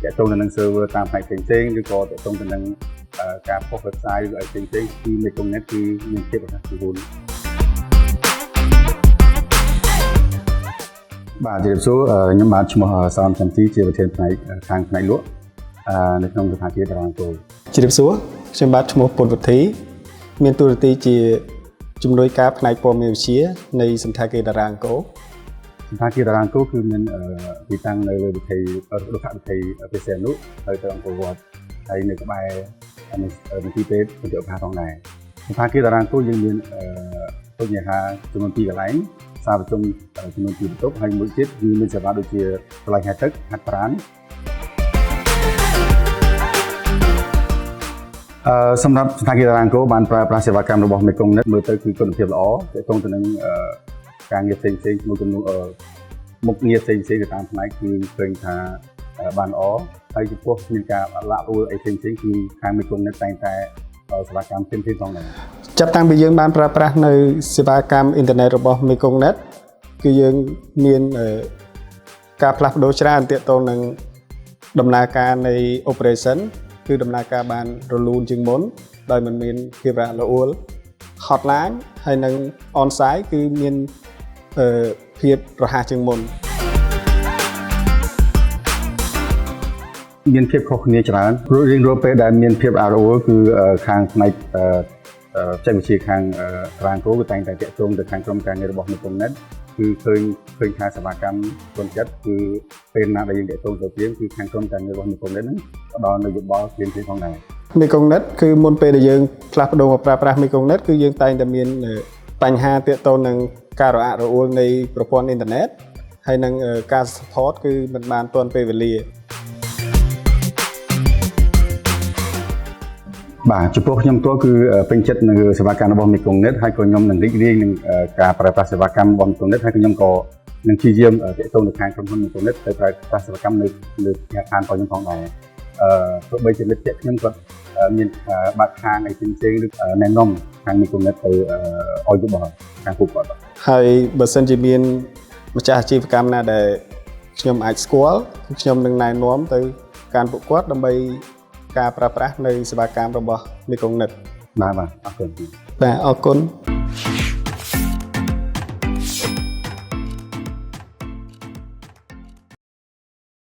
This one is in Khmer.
để tôi năng server tam phải tiền tiền rồi có để tôi năng cả post website rồi tiền tiền khi mình công nghệ thì mình tiếp tục sử dụng bà chỉ số những bạn chúng mà làm thành tí chỉ là trên này hàng này lúaในក្នុងសភាតារាងគោលជំរាបសួរខ្ញុំបាទឈ្មោះពុនវុធីមានតួនាទីជាជំនួយការផ្នែកព័ត៌មានវិទ្យានៃសន្តាគារតារាងគោលសន្តាគារតារាងគោលគឺមានទីតាំងនៅលើវិថីរុក្ខវិថីពិសេសនោះហើយទៅអង្គរវត្តហើយនៅក្បែរមន្ទីរពេទ្យវិទ្យាផងដែរសន្តាគារតារាងគោលយើងមានដូចជាថាចំនួន2កន្លែងសាលប្រជុំចំនួន2បន្ទប់ហើយមួយទៀតគឺមានសេវាដូចជាកន្លែងហាត់ទឹកហាត់ប្រាណសម្រាប់សន្តាគារតារាងគោលបានប្រើប្រាស់សេវាកម្មរបស់មេកុងណិតមើលទៅគឺគុណភាពល្អទាក់ទងទៅនឹងការងារផ្សេងៗមួយចំនួនមុខងារផ្សេងៗទៅតាមផ្នែកគឺឃើញថាបានល្អហើយចំពោះមានការលាក់រួលអីផ្សេងៗគឺខាងមេកុងណិតតែងតែសេវាកម្មផ្សេងៗផងដែរចាប់តាំងពីយើងបានប្រើប្រាស់នៅសេវាកម្មអ៊ីនធឺណិតរបស់មេកុងណិតគឺយើងមានការផ្លាស់ប្ដូរច្រើនទាក់ទងនឹងដំណើរការនៃ operation គឺដំណើរការបានរលូនជាងមុនដោយមិនមានភាពរអាក់រអួល hotline ហើយនិង on-site គឺមានភាពរហ័សជាងមុនមានភាពខុសគ្នាច្រើនរៀងរាល់ពេលដែលមានភាពរអាក់រអួលគឺខាងផ្នែកចេញវិជាខាងតារាងគោលគឺតែងតែតាក់ទងទៅខាងក្រុមការងាររបស់មេកុងណិតគឺឃើញថាសេវាកម្មទុនចិត្តគឺពេលណាដែលយើងតាក់ទងទៅព្រៀងគឺខាងក្រុមការងាររបស់មេកុងណិតហ្នឹងផ្ដល់នូវយោបល់ព្រៀងផងដែរមេកុងណិតគឺមុនពេលដែលយើងផ្លាស់ប្ដូរមកប្រើប្រាស់មេកុងណិតគឺយើងតែងតែមានបញ្ហាទាក់ទងនឹងការរអាក់រអួលនៃប្រព័ន្ធអ៊ីនធឺណិតហើយនិងការ support គឺមិនបានទាន់ពេលវេលាបាទចំពោះខ្ញុំផ្ទាល់គឺពេញចិត្តនឹងសេវាកម្មរបស់មេកុងណិតហើយក៏ខ្ញុំនឹងរីករាយនឹងការប្រើប្រាស់សេវាកម្មរបស់មេកុងណិតហើយខ្ញុំក៏នឹងព្យាយាមទាក់ទងទៅខាងក្រុមហ៊ុនមេកុងណិតទៅប្រើប្រាស់សេវាកម្មនៅផ្ទះខាងរបស់ខ្ញុំផងដែរទោះបីជាមិត្តភក្តិខ្ញុំក៏មានបាត់ខាងអីផ្សេងៗឬណែនាំខាងមេកុងណិតទៅឲ្យយោបល់ខាងពួកគាត់ហើយបើសិនជាមានម្ចាស់អាជីវកម្មណាដែលខ្ញុំអាចស្គាល់ខ្ញុំនឹងណែនាំទៅការពួកគាត់ដើម្បីការប្រើប្រាស់នៃសេវាកម្មរបស់មេកុងណិតបាទអរគុណបាទអរគុណ